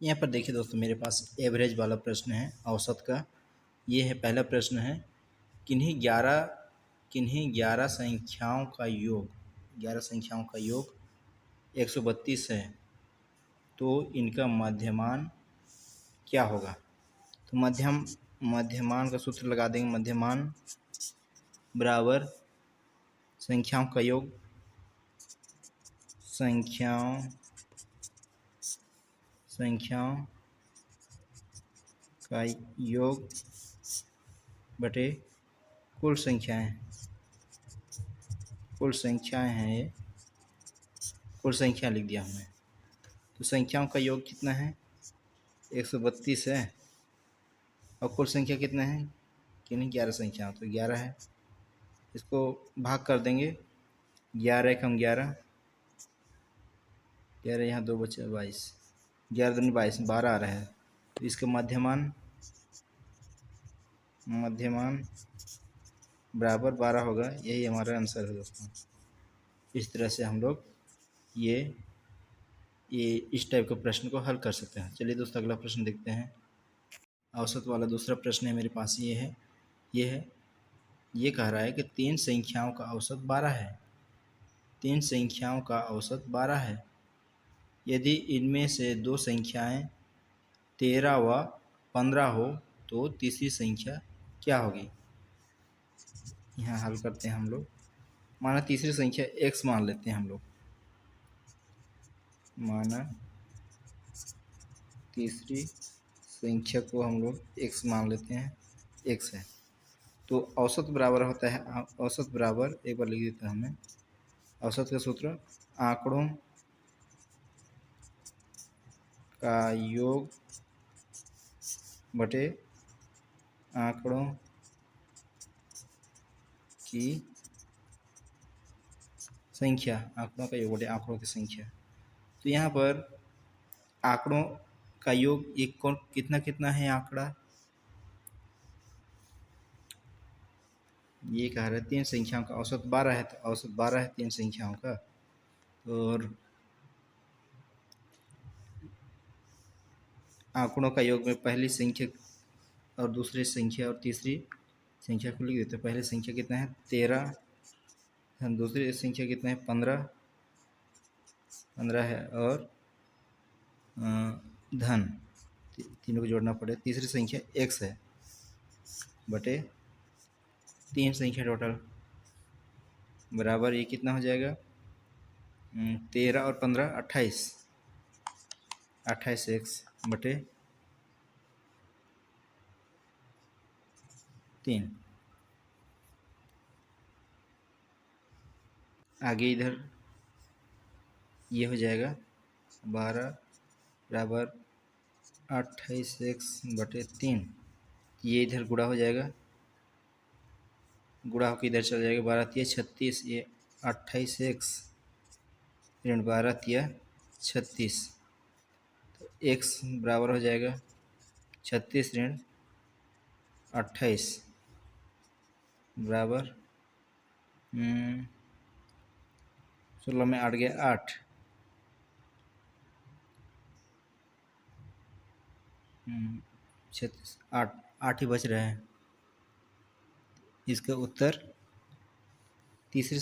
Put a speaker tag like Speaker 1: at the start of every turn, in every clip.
Speaker 1: यहाँ पर देखिए दोस्तों, मेरे पास एवरेज वाला प्रश्न है औसत का। ये है पहला प्रश्न है, किन्हीं 11 संख्याओं का योग 11 संख्याओं का योग 132 है, तो इनका मध्यमान क्या होगा। तो मध्यमान का सूत्र लगा देंगे। मध्यमान बराबर संख्याओं का योग संख्याओं का योग बटे कुल संख्याएं हैं। ये कुल संख्या लिख दिया हमने। तो संख्याओं का योग कितना है, 132 है, और कुल संख्या कितना है, किन्हीं 11 संख्या, तो 11 है। इसको भाग कर देंगे, 11 एकम 11, 11 यहाँ 2 बचे 22, 11 दूनी 22, 12 आ रहा है। तो इसका मध्यमान बराबर 12 होगा। यही हमारा आंसर है दोस्तों। इस तरह से हम लोग ये इस टाइप के प्रश्न को हल कर सकते हैं। चलिए दोस्तों, अगला प्रश्न देखते हैं। औसत वाला दूसरा प्रश्न है मेरे पास। ये कह रहा है कि 3 संख्याओं का औसत 12 है। 3 संख्याओं का औसत 12 है। यदि इनमें से 2 संख्याएं 13 व 15 हो तो तीसरी संख्या क्या होगी। यहाँ हल करते हैं हम लोग। माना तीसरी संख्या x मान लेते हैं हम लोग। माना तीसरी संख्या को हम लोग x मान लेते हैं, x है। तो औसत बराबर होता है, औसत बराबर, एक बार लिख देते हैं हमें। औसत का सूत्र आंकड़ों का योग बटे आंकड़ों की संख्या। आंकड़ों का योग बटे आंकड़ों की संख्या। तो यहाँ पर आंकड़ों का योग एक कौन कितना कितना है आंकड़ा, ये कह रहे हैं 3 संख्याओं का औसत 12 है। तो औसत 12 है 3 संख्याओं का। और आंकड़ों का योग में पहली संख्या और दूसरी संख्या और तीसरी संख्या को लिख देते हैं। पहली संख्या कितना है 13, दूसरी संख्या कितना है 15 है, और धन, तीनों को जोड़ना पड़े। तीसरी संख्या x है बटे 3 संख्या टोटल बराबर, ये कितना हो जाएगा 13 और 15 28 x बटे 3। आगे इधर ये हो जाएगा 12 बराबर 28 x बटे 3। ये इधर गुणा हो जाएगा, गुणा होकर इधर चल जाएगा। 12 तिया 36, ये 28 x ऋण 12 तिया 36। तो x बराबर हो जाएगा 36 ऋण 28 बराबर 16 में 8 गया 8, 36, 8 ही बच रहा है। इसका उत्तर तीसरी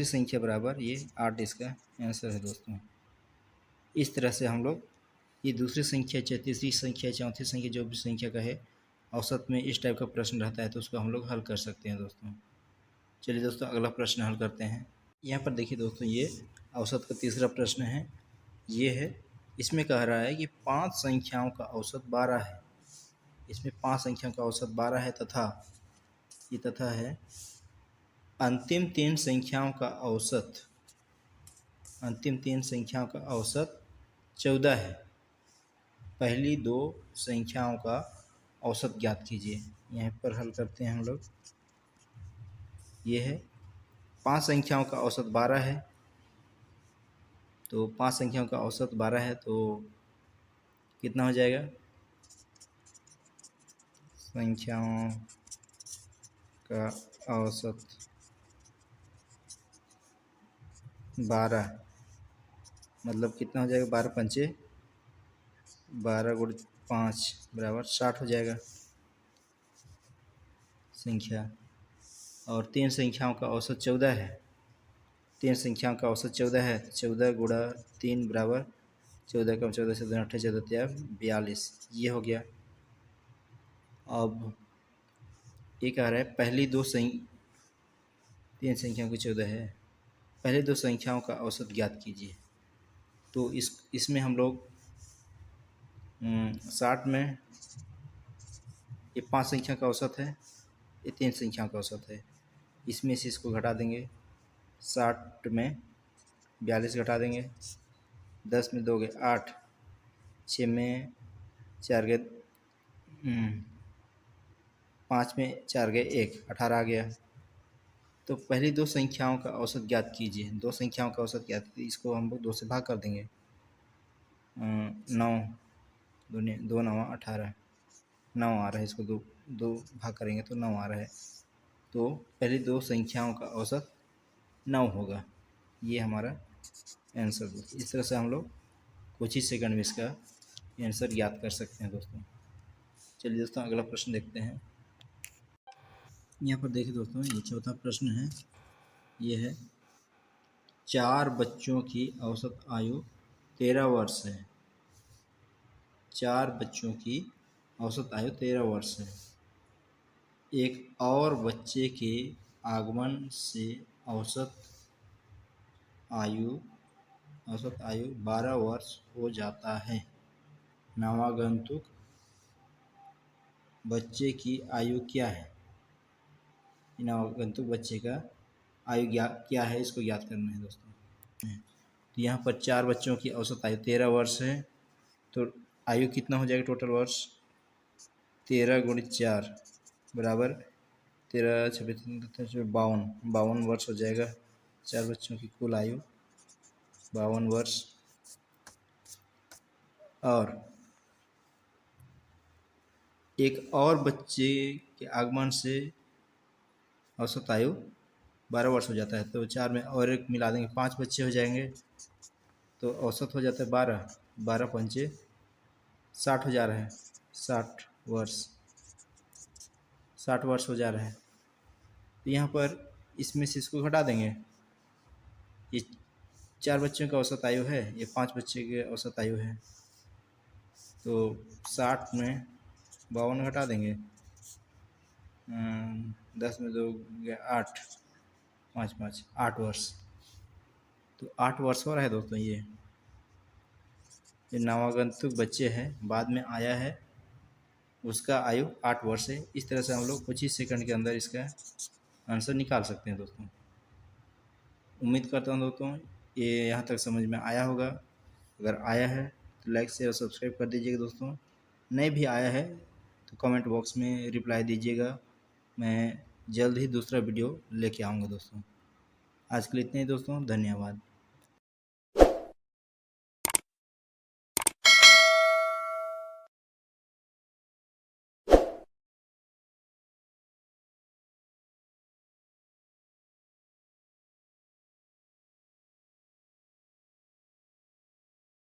Speaker 1: संख्या बराबर ये 8 इसका आंसर है दोस्तों। इस तरह से हम लोग ये दूसरी संख्या, तीसरी संख्या, चौथी संख्या, जो भी संख्या का है औसत में इस टाइप का प्रश्न रहता है तो उसको हम लोग हल कर सकते हैं दोस्तों। चलिए दोस्तों, अगला प्रश्न हल करते हैं। यहाँ पर देखिए दोस्तों, ये औसत का तीसरा प्रश्न है। ये है, इसमें कह रहा है कि 5 संख्याओं का औसत 12 है। इसमें 5 संख्याओं का औसत 12 है तथा है अंतिम 3 संख्याओं का औसत 14 है। पहली 2 संख्याओं का औसत ज्ञात कीजिए। यहाँ पर हल करते हैं हम लोग। ये है 5 संख्याओं का औसत 12 है। तो 5 संख्याओं का औसत 12 है, तो कितना हो जाएगा, संख्याओं का औसत 12 मतलब कितना हो जाएगा, 12 पंचे 12 गुण 5 बराबर 60 हो जाएगा संख्या। और 3 संख्याओं का औसत 14 है। 3 संख्याओं का औसत 14 है। 14 गुणा 3 बराबर 14 कम 14 से 2 14 14 42, ये हो गया। अब ये कह रहा है पहली दो 3 संख्याओं की 14 है, पहले दो संख्याओं का औसत ज्ञात कीजिए। तो इसमें हम लोग 60 में ये 5 संख्या का औसत है, ये 3 संख्याओं का औसत है, इसमें से इसको घटा देंगे। 60 में 42 घटा देंगे, 10 में 2 गए 8, 6 में 4 गए 5 में 4 गए 1, 18 आ गया। तो पहली दो संख्याओं का औसत ज्ञात कीजिए। दो संख्याओं का औसत ज्ञात कीजिए, इसको हम लोग 2 से भाग कर देंगे। 9 2 9 18, 9 आ रहा है, इसको दो भाग करेंगे तो 9 आ रहा है। तो पहली दो संख्याओं का औसत 9 होगा, ये हमारा आंसर। इस तरह से हम लोग कुछ ही सेकंड में इसका आंसर ज्ञात कर सकते हैं दोस्तों। चलिए दोस्तों अगला प्रश्न देखते हैं। यहाँ पर देखिए दोस्तों, ये चौथा प्रश्न है। ये है 4 बच्चों की औसत आयु 13 वर्ष है। 4 बच्चों की औसत आयु 13 वर्ष है। एक और बच्चे के आगमन से औसत आयु 12 वर्ष हो जाता है। नवागंतुक बच्चे की आयु क्या है? नवागंतुक बच्चे का आयु क्या है, इसको ज्ञात करना है दोस्तों। तो यहाँ पर 4 बच्चों की औसत आयु 13 वर्ष है, तो आयु कितना हो जाएगा टोटल वर्ष? 13 गुणित 4 बराबर 13 26 52 वर्ष हो जाएगा। 4 बच्चों की कुल आयु 52 वर्ष। और एक और बच्चे के आगमन से औसत आयु 12 वर्ष हो जाता है। तो 4 में और एक मिला देंगे, 5 बच्चे हो जाएंगे, तो औसत हो जाता है 12 12 पंचे 60 हो जा रहा है। 60 वर्ष हो जा रहा है। तो यहाँ पर इसमें से इसको घटा देंगे। ये 4 बच्चों का औसत आयु है, ये 5 बच्चे के औसत आयु है। तो 60 में 52 घटा देंगे, 10 में 2 गया 8, 5 5 8 वर्ष। तो 8 वर्ष हो रहा है दोस्तों। ये नवागंतुक बच्चे हैं, बाद में आया है, उसका आयु 8 वर्ष है। इस तरह से हम लोग कुछ ही सेकंड के अंदर इसका आंसर निकाल सकते हैं दोस्तों। उम्मीद करता हूँ दोस्तों ये यहाँ तक समझ में आया होगा। अगर आया है तो लाइक शेयर और सब्सक्राइब कर दीजिएगा दोस्तों। नहीं भी आया है तो कमेंट बॉक्स में रिप्लाई दीजिएगा। मैं जल्द ही दूसरा वीडियो लेके आऊँगा दोस्तों। आज के लिए इतने ही दोस्तों, धन्यवाद।